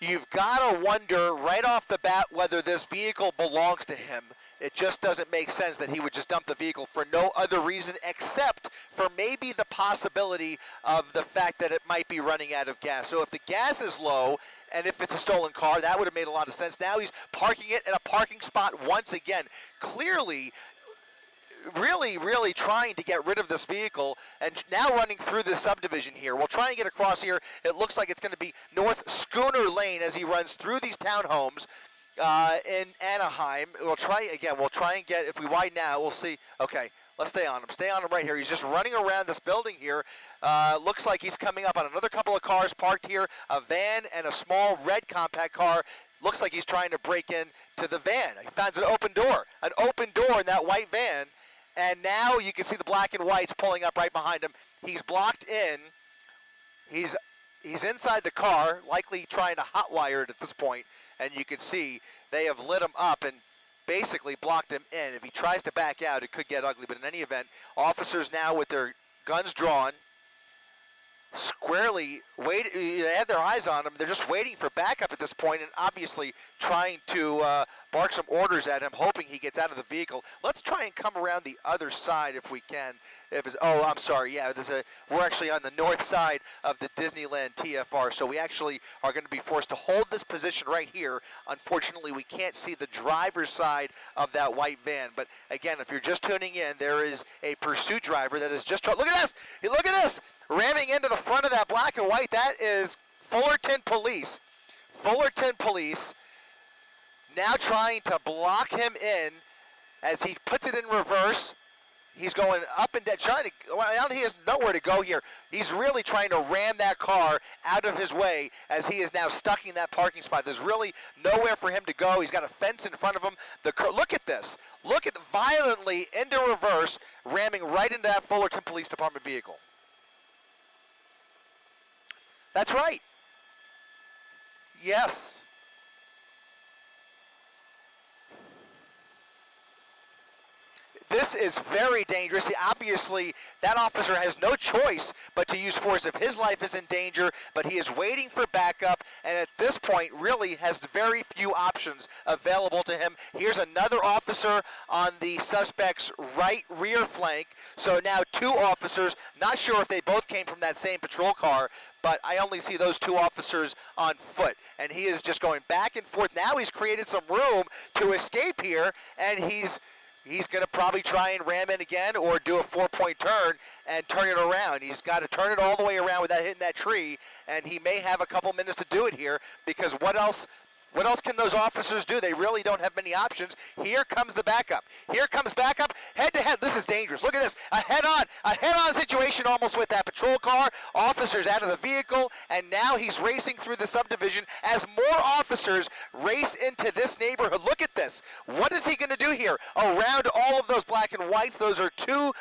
You've got to wonder right off the bat whether this vehicle belongs to him. It just doesn't make sense that he would just dump the vehicle for no other reason except for maybe the possibility of the fact that it might be running out of gas. So if the gas is low and if it's a stolen car, that would have made a lot of sense. Now he's parking it in a parking spot once again. Clearly, really trying to get rid of this vehicle, and now running through this subdivision here. We'll try and get across here. It looks like it's going to be North Schooner Lane as he runs through these townhomes in Anaheim. We'll try and get, if we widen out, we'll see. Okay, let's stay on him. Stay on him right here. He's just running around this building here. Looks like he's coming up on another couple of cars parked here, a van and a small red compact car. Looks like he's trying to break in to the van. He finds an open door in that white van. And now you can see the black and whites pulling up right behind him. He's blocked in. He's inside the car, likely trying to hotwire it at this point. And you can see they have lit him up and basically blocked him in. If he tries to back out, it could get ugly. But in any event, officers now with their guns drawn, squarely they have their eyes on him. They're just waiting for backup at this point, and obviously trying to bark some orders at him, hoping he gets out of the vehicle. Let's try and come around the other side if we can. I'm sorry. Yeah, we're actually on the north side of the Disneyland TFR, so we actually are going to be forced to hold this position right here. Unfortunately, we can't see the driver's side of that white van. But again, if you're just tuning in, there is a pursuit driver that is just look at this. Look at this. Ramming into the front of that black and white. That is Fullerton Police. Fullerton Police now trying to block him in as he puts it in reverse. He's going up and down, he has nowhere to go here. He's really trying to ram that car out of his way as he is now stuck in that parking spot. There's really nowhere for him to go. He's got a fence in front of him. Look at this. Look at violently into reverse, ramming right into that Fullerton Police Department vehicle. That's right. Yes. This is very dangerous. Obviously, that officer has no choice but to use force if his life is in danger, but he is waiting for backup, and at this point really has very few options available to him. Here's another officer on the suspect's right rear flank. So now two officers, not sure if they both came from that same patrol car, but I only see those two officers on foot, and he is just going back and forth. Now he's created some room to escape here, and he's going to probably try and ram in again or do a four-point turn and turn it around. He's got to turn it all the way around without hitting that tree, and he may have a couple minutes to do it here, because what else can those officers do? They really don't have many options. Here comes the backup. Here comes backup, head-to-head. This is dangerous. Look at this. A head-on situation almost with that patrol car. Officers out of the vehicle, and now he's racing through the subdivision as more officers race into this neighborhood. Look at this. What is he going to do here? Around all of those black and whites, those are two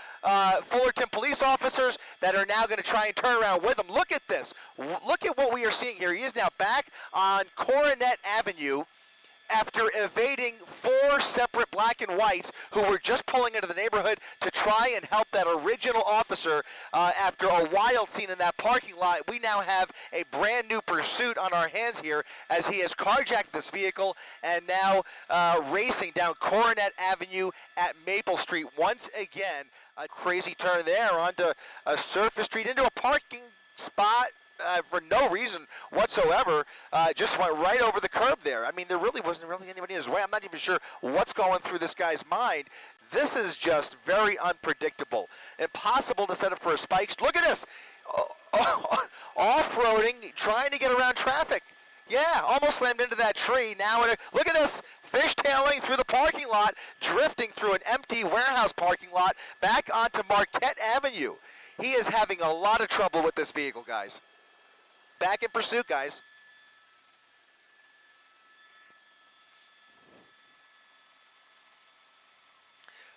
Fullerton police officers that are now going to try and turn around with him. Look at this. Look at what we are seeing here. He is now back on Coronet Avenue after evading four separate black and whites who were just pulling into the neighborhood to try and help that original officer after a wild scene in that parking lot. We now have a brand new pursuit on our hands here as he has carjacked this vehicle and now racing down Coronet Avenue at Maple Street once again. A crazy turn there onto a surface street into a parking spot. For no reason whatsoever, just went right over the curb there. I mean, there really wasn't anybody in his way. I'm not even sure what's going through this guy's mind. This is just very unpredictable. Impossible to set up for a spike. Look at this. Off-roading, trying to get around traffic. Yeah, almost slammed into that tree. Now, look at this. Fishtailing through the parking lot, drifting through an empty warehouse parking lot, back onto Marquette Avenue. He is having a lot of trouble with this vehicle, guys. Back in pursuit, guys.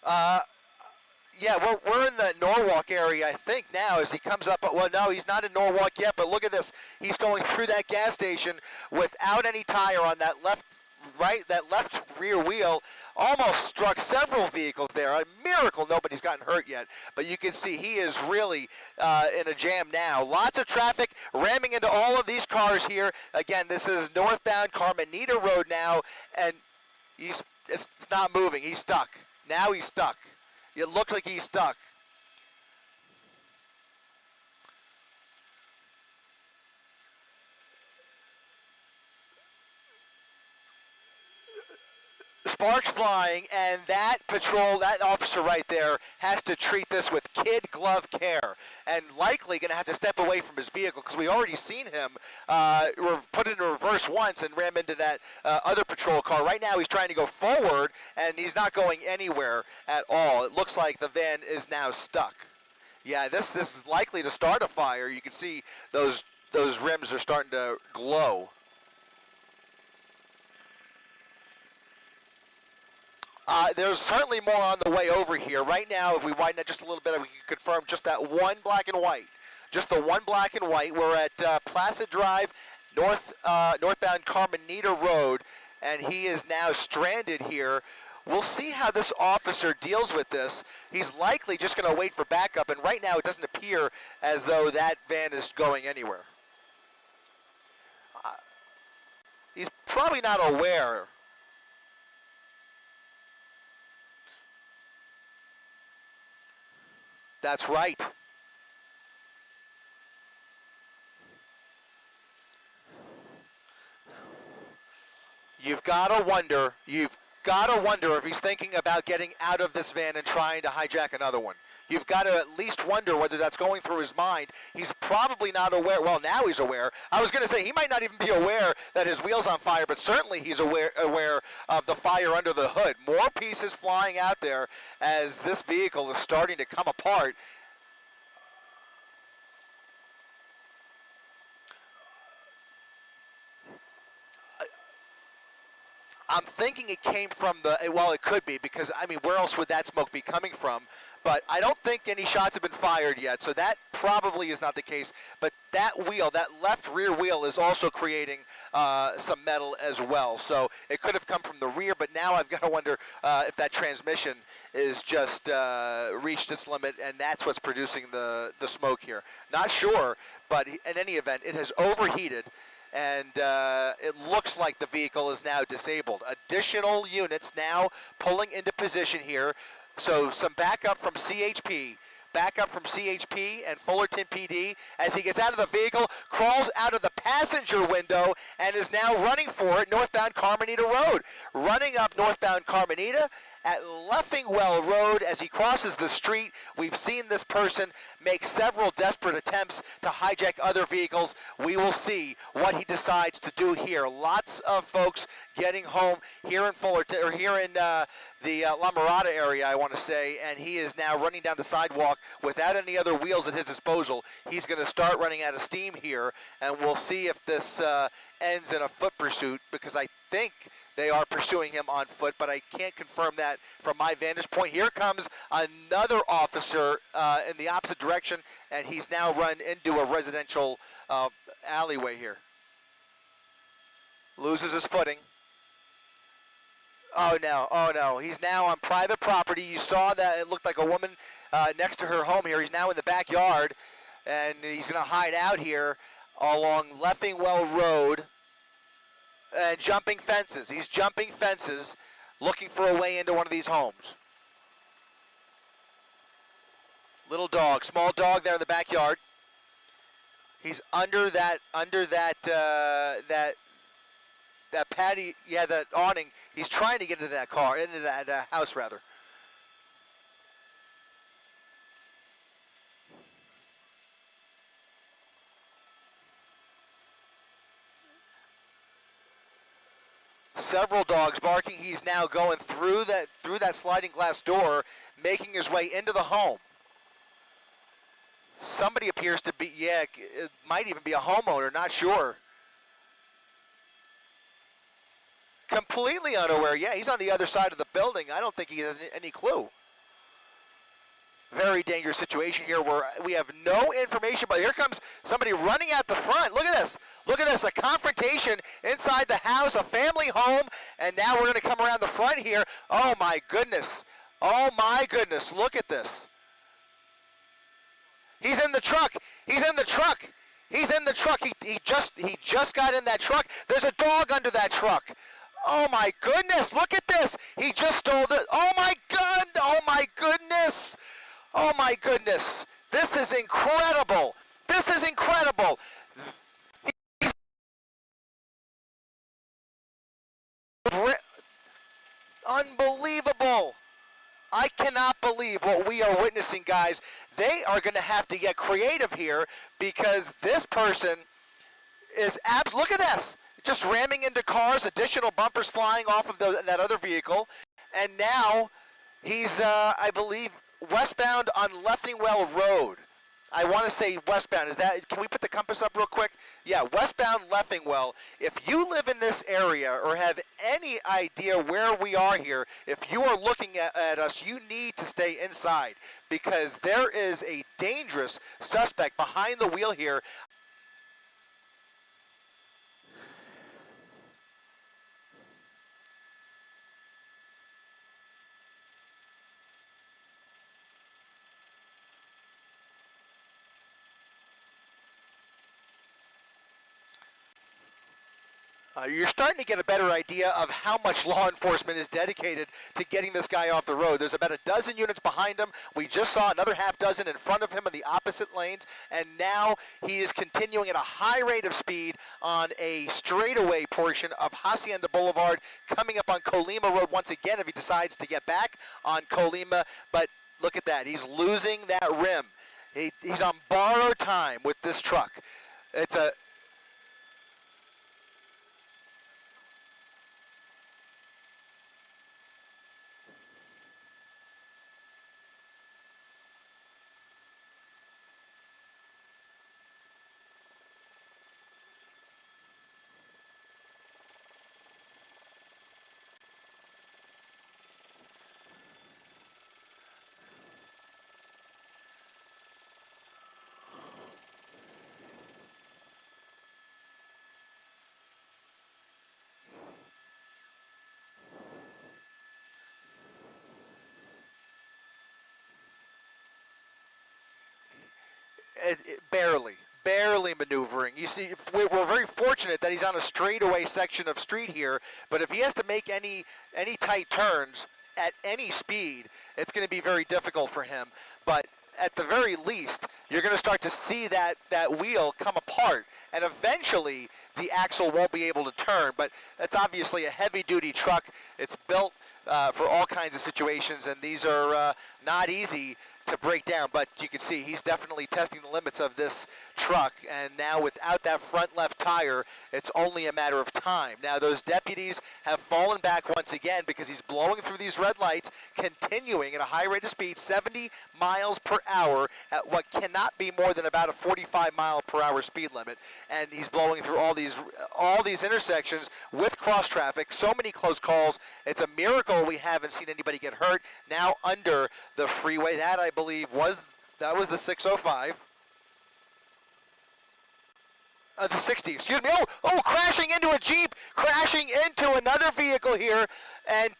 Yeah, we're in the Norwalk area, I think, now as he comes up. Well, no, he's not in Norwalk yet, but look at this. He's going through that gas station without any tire on that left that left rear wheel almost struck several vehicles there. A miracle nobody's gotten hurt yet, but you can see he is really in a jam now. Lots of traffic ramming into all of these cars here. Again, this is northbound Carmenita Road now, and it's not moving. He's stuck. Now he's stuck. It looked like he's stuck. Sparks flying, and that officer right there has to treat this with kid glove care, and likely going to have to step away from his vehicle because we already seen him put it in reverse once and ram into that other patrol car. Right now he's trying to go forward, and he's not going anywhere at all. It looks like the van is now stuck. Yeah, this is likely to start a fire. You can see those rims are starting to glow. There's certainly more on the way over here. Right now, if we widen it just a little bit, we can confirm just that one black and white. Just the one black and white. We're at Placid Drive, northbound Carmenita Road, and he is now stranded here. We'll see how this officer deals with this. He's likely just going to wait for backup, and right now it doesn't appear as though that van is going anywhere. He's probably not aware. That's right. You've got to wonder if he's thinking about getting out of this van and trying to hijack another one. You've got to at least wonder whether that's going through his mind. He's probably not aware. Well, now he's aware. I was going to say he might not even be aware that his wheel's on fire, but certainly he's aware of the fire under the hood. More pieces flying out there as this vehicle is starting to come apart. I'm thinking it came from well, it could be, because, I mean, where else would that smoke be coming from? But I don't think any shots have been fired yet, so that probably is not the case. But that wheel, that left rear wheel, is also creating some metal as well. So it could have come from the rear, but now I've got to wonder if that transmission is just reached its limit, and that's what's producing the smoke here. Not sure, but in any event, it has overheated. And it looks like the vehicle is now disabled. Additional units now pulling into position here. So some backup from CHP. And Fullerton PD as he gets out of the vehicle, crawls out of the passenger window, and is now running for it northbound Carmenita Road. Running up northbound Carmenita at Leffingwell Road as he crosses the street. We've seen this person make several desperate attempts to hijack other vehicles. We will see what he decides to do here. Lots of folks getting home here in Fullerton, or here in the La Mirada area, I want to say, and he is now running down the sidewalk without any other wheels at his disposal. He's going to start running out of steam here, and we'll see if this ends in a foot pursuit, because I think they are pursuing him on foot, but I can't confirm that from my vantage point. Here comes another officer in the opposite direction, and he's now run into a residential alleyway here. Loses his footing. Oh no, he's now on private property. You saw that it looked like a woman next to her home here. He's now in the backyard, and he's going to hide out here along Leffingwell Road and jumping fences. He's jumping fences, looking for a way into one of these homes. Little dog, small dog there in the backyard. He's under that patio, that awning. He's trying to get into that car, into that house rather. Several dogs barking. He's now going through that sliding glass door, making his way into the home. Somebody appears to be, it might even be a homeowner, not sure. Completely unaware. Yeah, he's on the other side of the building. I don't think he has any clue. Very dangerous situation here where we have no information, but here comes somebody running out the front. Look at this. Look at this, a confrontation inside the house, a family home, and now we're going to come around the front here. Oh my goodness. Oh my goodness, look at this. He's in the truck. He's in the truck. He's in the truck. He just got in that truck. There's a dog under that truck. Oh my goodness, look at this. He just stole the, oh my God, oh my goodness. Oh my goodness. This is incredible. This is incredible. Unbelievable. I cannot believe what we are witnessing, guys. They are going to have to get creative here because this person is look at this. Just ramming into cars, additional bumpers flying off of that other vehicle. And now he's, I believe, westbound on Leffingwell Road. I want to say westbound. Is that? Can we put the compass up real quick? Yeah, westbound Leffingwell. If you live in this area or have any idea where we are here, if you are looking at us, you need to stay inside because there is a dangerous suspect behind the wheel here. You're starting to get a better idea of how much law enforcement is dedicated to getting this guy off the road. There's about a dozen units behind him. We just saw another half dozen in front of him in the opposite lanes, and now he is continuing at a high rate of speed on a straightaway portion of Hacienda Boulevard, coming up on Colima Road once again if he decides to get back on Colima. But look at that. He's losing that rim. He's on borrowed time with this truck. It's a... barely maneuvering. You see, we're very fortunate that he's on a straightaway section of street here, but if he has to make any tight turns at any speed, it's going to be very difficult for him. But at the very least, you're going to start to see that wheel come apart, and eventually the axle won't be able to turn. But it's obviously a heavy-duty truck. It's built for all kinds of situations, and these are not easy to break down, but you can see he's definitely testing the limits of this truck, and now without that front left tire, it's only a matter of time. Now those deputies have fallen back once again because he's blowing through these red lights, continuing at a high rate of speed, 70 miles per hour at what cannot be more than about a 45-mile-per-hour speed limit, and he's blowing through all these intersections with cross traffic. So many close calls. It's a miracle we haven't seen anybody get hurt. Now under the freeway, that I believe was the 605. The 60, excuse me. Oh, crashing into a Jeep, crashing into another vehicle here, and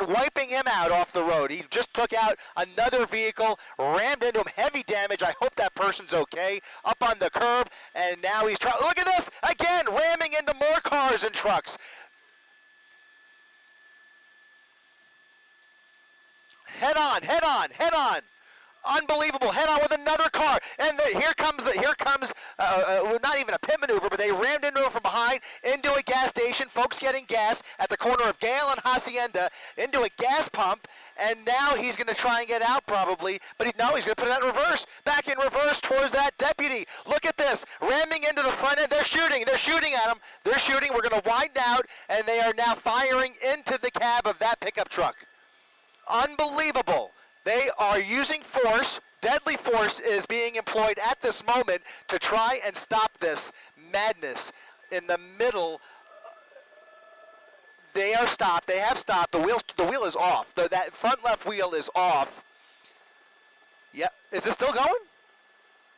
wiping him out off the road. He just took out another vehicle, rammed into him, heavy damage. I hope that person's okay. Up on the curb, and now he's trying. Look at this again, ramming into more cars and trucks. Head on, head on, head on. Unbelievable, head on with another car, and here comes not even a pit maneuver, but they rammed into him from behind, into a gas station, folks getting gas at the corner of Gale and Hacienda, into a gas pump, and now he's going to try and get out probably, but he's going to put it in reverse, back in reverse towards that deputy. Look at this, ramming into the front end. They're shooting at him, they're shooting. We're going to widen out, and they are now firing into the cab of that pickup truck. Unbelievable. They are using force. Deadly force is being employed at this moment to try and stop this madness in the middle. They are stopped. They have stopped. The wheel is off. That front left wheel is off. Is it still going?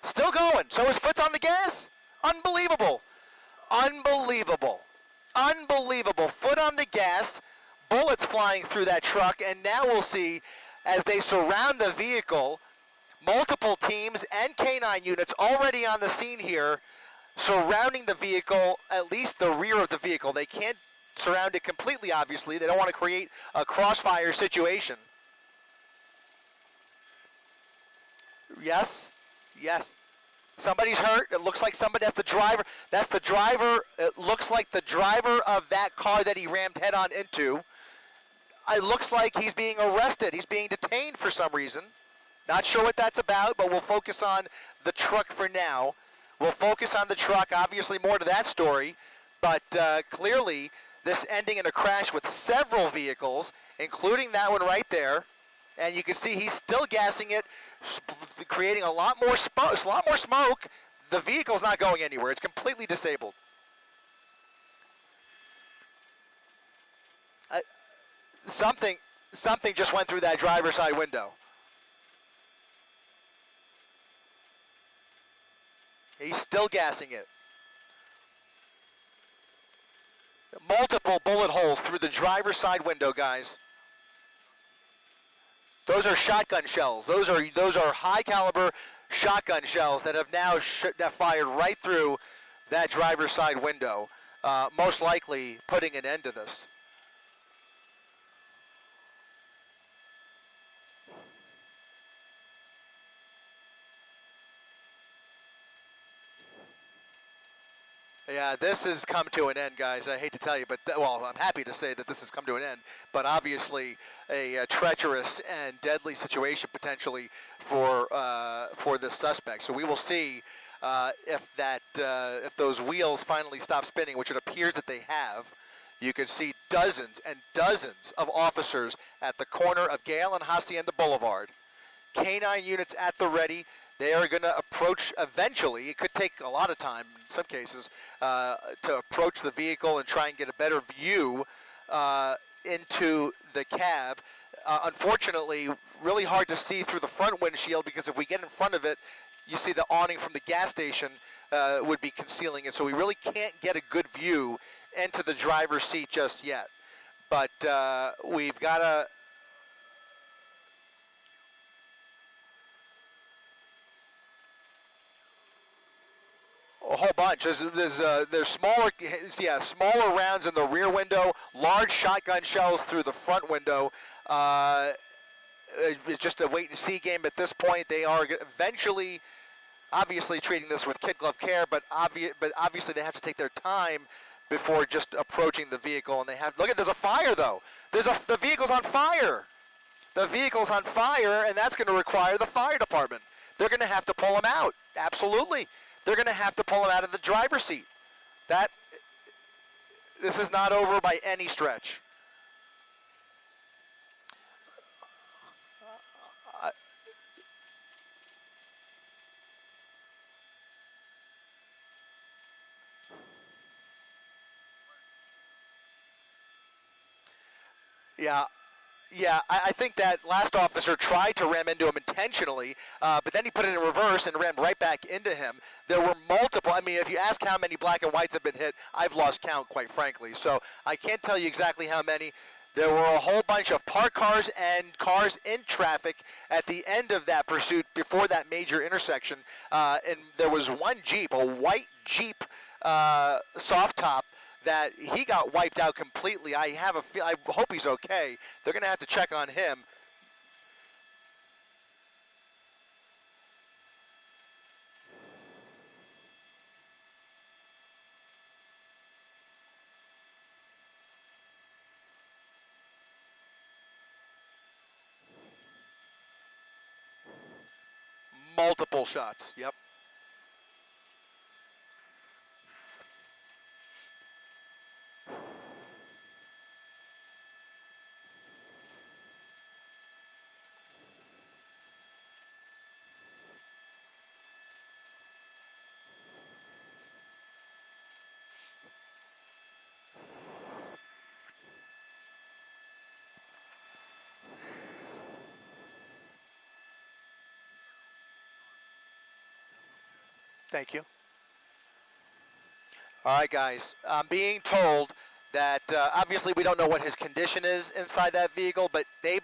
Still going. So his foot's on the gas? Unbelievable. Unbelievable. Unbelievable. Foot on the gas, bullets flying through that truck, and now we'll see as they surround the vehicle, multiple teams and K-9 units already on the scene here, surrounding the vehicle, at least the rear of the vehicle. They can't surround it completely, obviously. They don't want to create a crossfire situation. Yes, yes. Somebody's hurt. It looks like somebody, that's the driver. That's the driver. It looks like the driver of that car that he rammed head on into. It looks like he's being arrested. He's being detained for some reason. Not sure what that's about, but we'll focus on the truck for now. We'll focus on the truck, obviously more to that story, but clearly this ending in a crash with several vehicles, including that one right there. And you can see he's still gassing it, creating a lot more smoke. The vehicle's not going anywhere. It's completely disabled. Something just went through that driver's side window. He's still gassing it. Multiple bullet holes through the driver's side window, guys. Those are shotgun shells. Those are high caliber shotgun shells that have now fired right through that driver's side window, most likely putting an end to this. Yeah, this has come to an end, guys. I hate to tell you, but well, I'm happy to say that this has come to an end. But obviously, a treacherous and deadly situation potentially for the suspect. So we will see if those wheels finally stop spinning, which it appears that they have. You can see dozens and dozens of officers at the corner of Gale and Hacienda Boulevard. K-9 units at the ready. They are going to approach eventually. It could take a lot of time in some cases to approach the vehicle and try and get a better view into the cab. Unfortunately, really hard to see through the front windshield because if we get in front of it, you see the awning from the gas station would be concealing it. So we really can't get a good view into the driver's seat just yet. But we've got to... A whole bunch. There's smaller rounds in the rear window, large shotgun shells through the front window. It's just a wait and see game at this point. They are eventually, obviously, treating this with kid glove care, but obviously they have to take their time before just approaching the vehicle. And they have there's a fire though. The vehicle's on fire. The vehicle's on fire, and that's going to require the fire department. They're going to have to pull them out. Absolutely. They're going to have to pull him out of the driver's seat. This is not over by any stretch. Yeah, I think that last officer tried to ram into him intentionally, but then he put it in reverse and rammed right back into him. There were multiple. I mean, if you ask how many black and whites have been hit, I've lost count, quite frankly. So I can't tell you exactly how many. There were a whole bunch of parked cars and cars in traffic at the end of that pursuit before that major intersection. And there was one Jeep, a white Jeep soft top, that he got wiped out completely. I hope he's okay. They're going to have to check on him. Multiple shots. Yep. Thank you. All right, guys. I'm being told that obviously we don't know what his condition is inside that vehicle, but they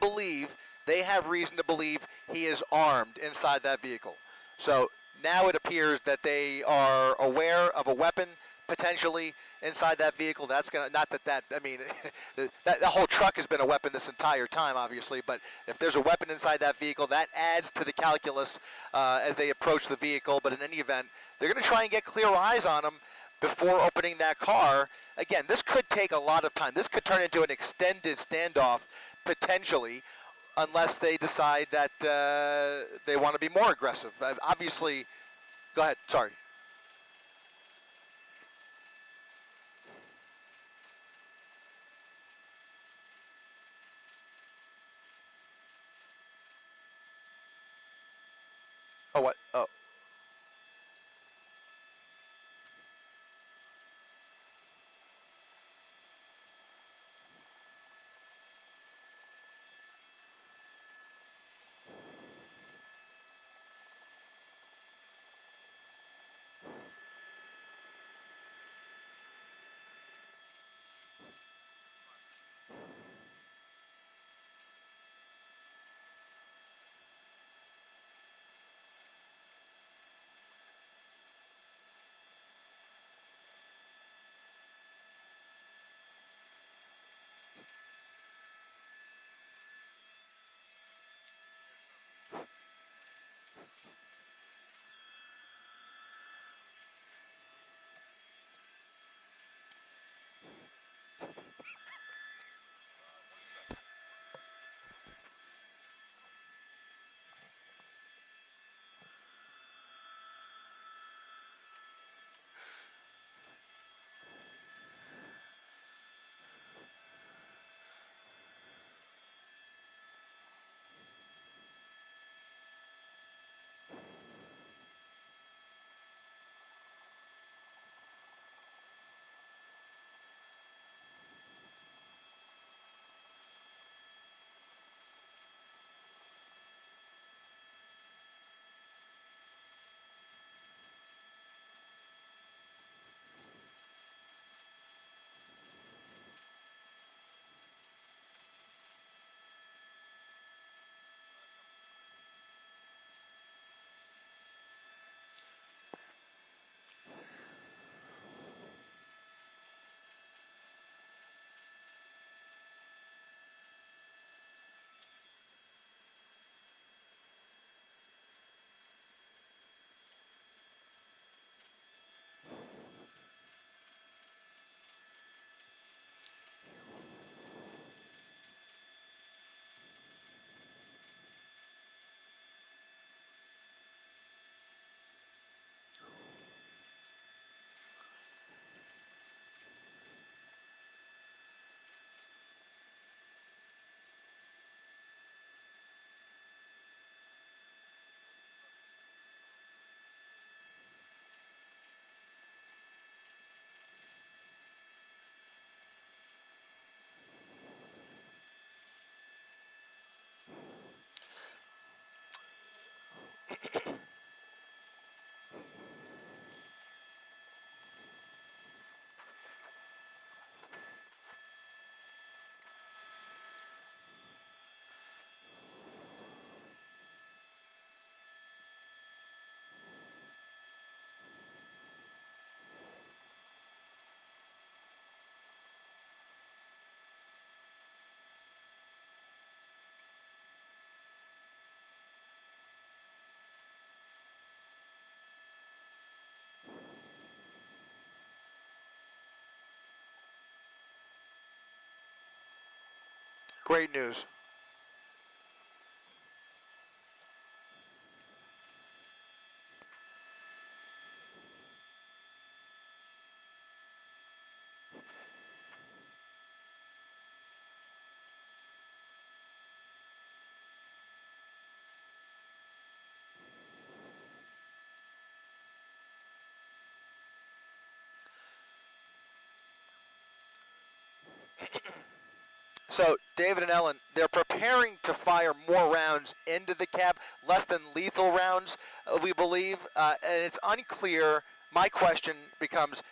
have reason to believe he is armed inside that vehicle. So now it appears that they are aware of a weapon potentially inside that vehicle. That's gonna not that that I mean that the whole truck has been a weapon this entire time, obviously. But if there's a weapon inside that vehicle, that adds to the calculus as they approach the vehicle. But in any event, they're going to try and get clear eyes on him before opening that car. Again, this could take a lot of time. This could turn into an extended standoff potentially, unless they decide that they want to be more aggressive. Obviously, go ahead. Sorry. Oh, what? Oh. Great news. So, David and Ellen, they're preparing to fire more rounds into the cab, less than lethal rounds, we believe. And it's unclear. My question becomes,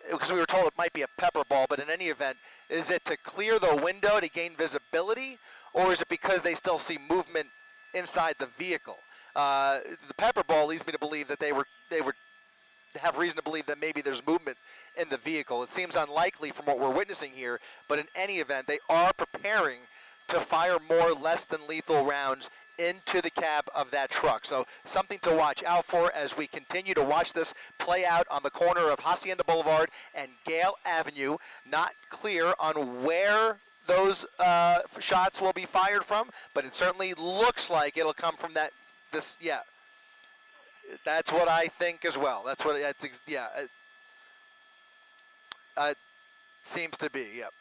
because we were told it might be a pepper ball, but in any event, is it to clear the window to gain visibility, or is it because they still see movement inside the vehicle? The pepper ball leads me to believe that they were have reason to believe that maybe there's movement in the vehicle. It seems unlikely from what we're witnessing here, but in any event, they are preparing to fire more less than lethal rounds into the cab of that truck. So something to watch out for as we continue to watch this play out on the corner of Hacienda Boulevard and Gale Avenue. Not clear on where those shots will be fired from, but it certainly looks like it'll come from yeah. That's what I think as well. That's what it seems to be, yep.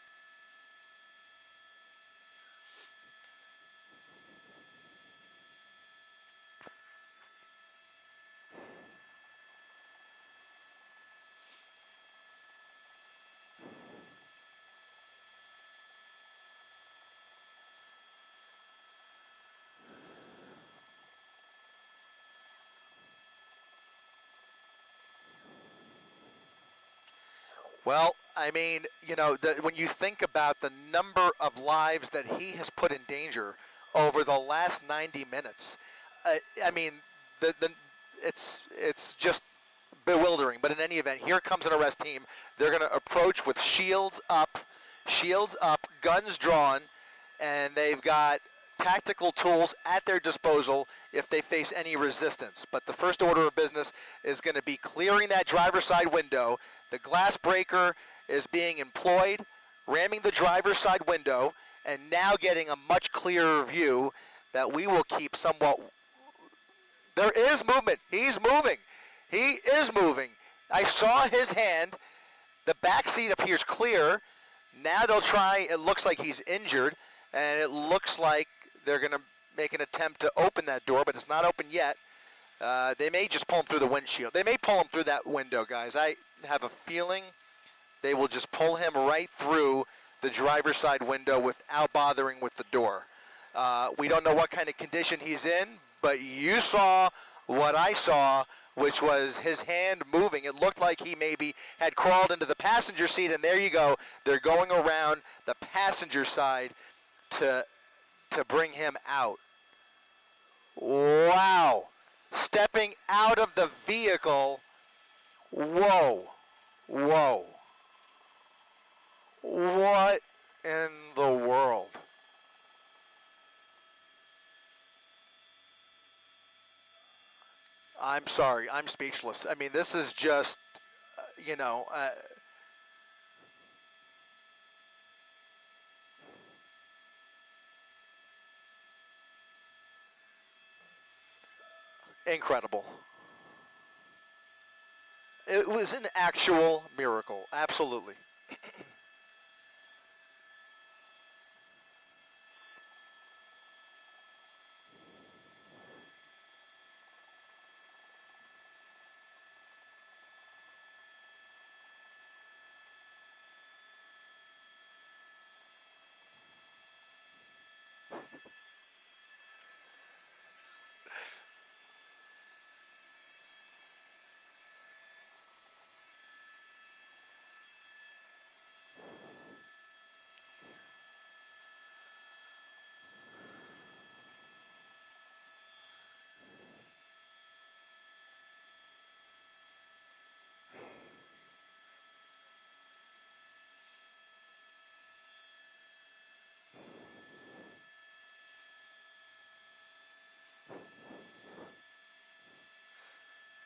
Well, I mean, when you think about the number of lives that he has put in danger over the last 90 minutes, I mean, it's just bewildering. But in any event, here comes an arrest team. They're going to approach with shields up, guns drawn, and they've got tactical tools at their disposal if they face any resistance. But the first order of business is going to be clearing that driver's side window. The glass breaker is being employed, ramming the driver's side window, and now getting a much clearer view that we will keep somewhat. There is movement. He's moving. He is moving. I saw his hand. The back seat appears clear. Now they'll try. It looks like he's injured, and it looks like they're going to make an attempt to open that door, but it's not open yet. They may just pull him through the windshield. They may pull him through that window, guys. I have a feeling they will just pull him right through the driver's side window without bothering with the door. We don't know what kind of condition he's in, but you saw what I saw, which was his hand moving. It looked like he maybe had crawled into the passenger seat, and there you go. They're going around the passenger side to bring him out. Wow. Stepping out of the vehicle. Whoa. Whoa. What in the world? I'm sorry. I'm speechless. I mean, this is just, incredible. It was an actual miracle. Absolutely.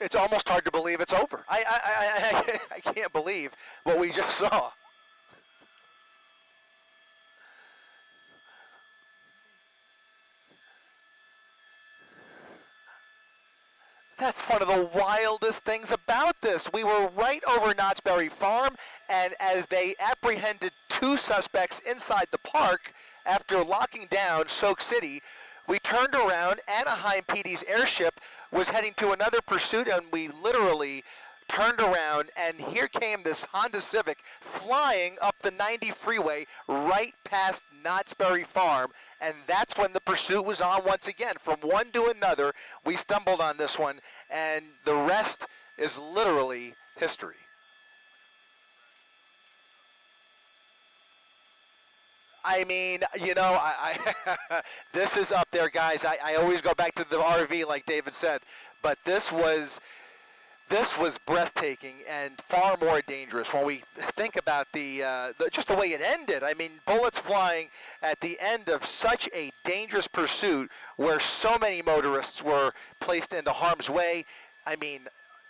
It's almost hard to believe it's over. I can't believe what we just saw. That's one of the wildest things about this. We were right over Knott's Berry Farm, and as they apprehended two suspects inside the park after locking down Soak City, we turned around. Anaheim PD's airship was heading to another pursuit, and we literally turned around, and here came this Honda Civic flying up the 90 freeway right past Knott's Berry Farm, and that's when the pursuit was on once again. From one to another, we stumbled on this one, and the rest is literally history. I mean, you know, this is up there, guys. I always go back to the RV, like David said, but this was breathtaking and far more dangerous when we think about just the way it ended. I mean, bullets flying at the end of such a dangerous pursuit where so many motorists were placed into harm's way. I mean,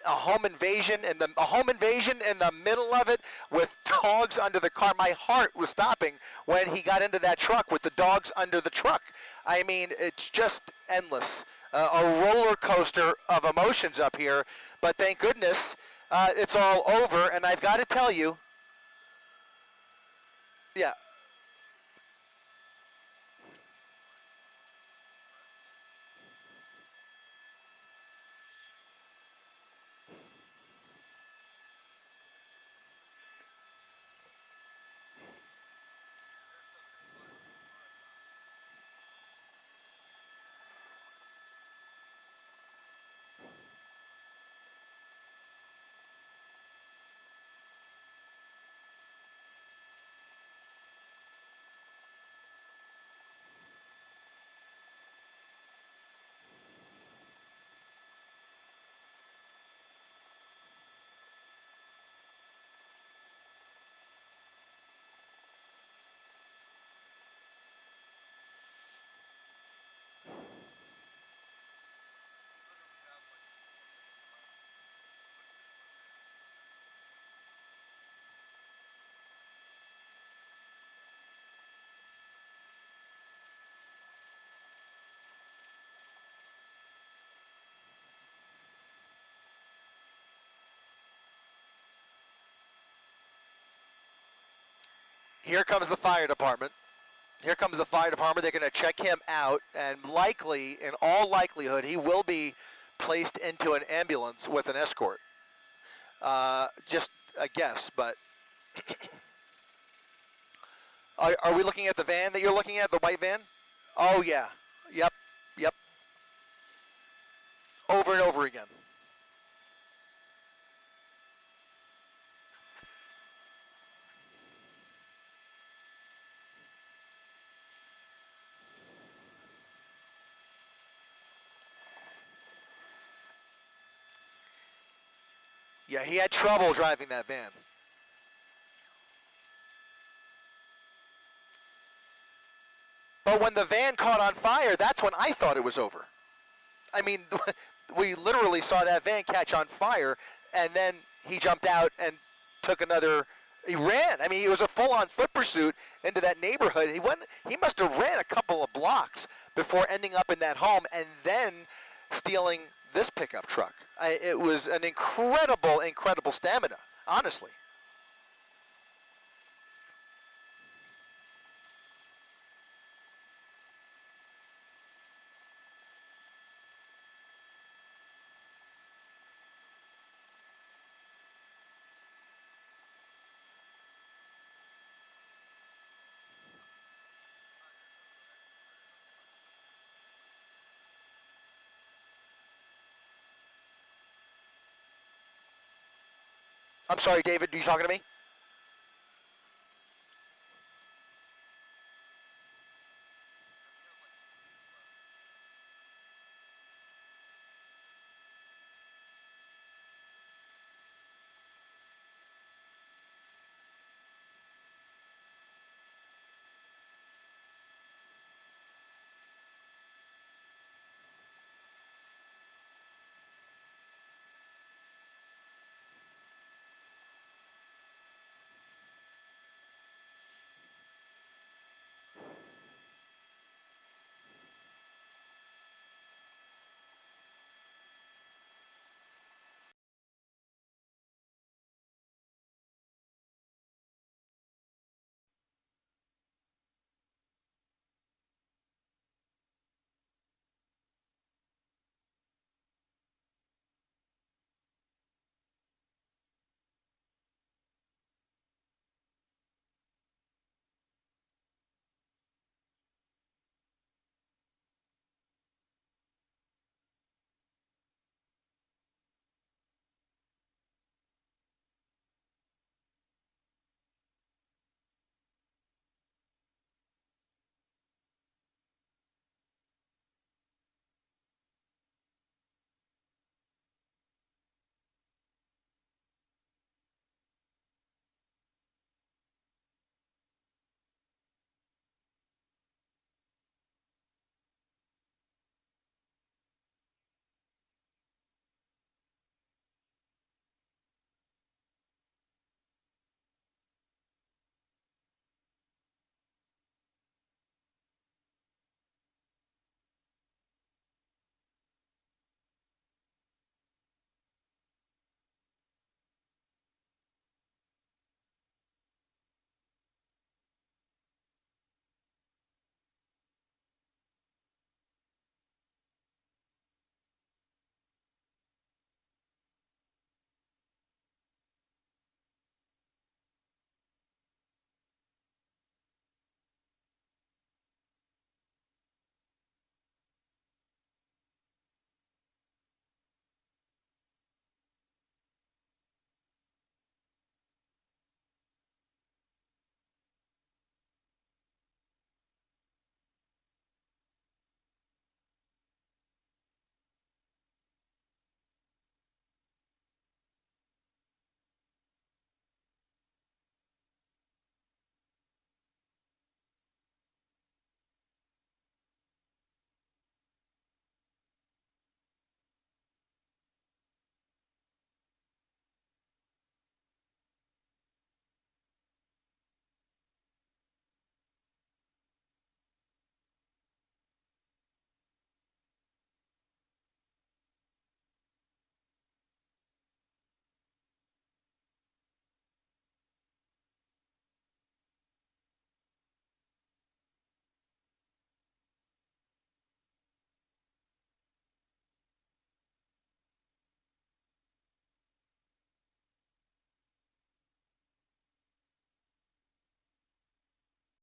a home invasion in the middle of it with dogs under the car. My heart was stopping when he got into that truck with the dogs under the truck. I mean, it's just endless. A roller coaster of emotions up here, but thank goodness it's all over. And I've got to tell you, yeah. Here comes the fire department. Here comes the fire department. They're going to check him out, and likely, in all likelihood, he will be placed into an ambulance with an escort. Just a guess, but are we looking at the van that you're looking at, the white van? Oh, yeah. Yep. Yep. Over and over again. Yeah, he had trouble driving that van. But when the van caught on fire, that's when I thought it was over. I mean, we literally saw that van catch on fire, and then he jumped out and took another. He ran. I mean, it was a full-on foot pursuit into that neighborhood. He must have ran a couple of blocks before ending up in that home and then stealing this pickup truck. It was an incredible, incredible stamina, honestly. I'm sorry, David, are you talking to me?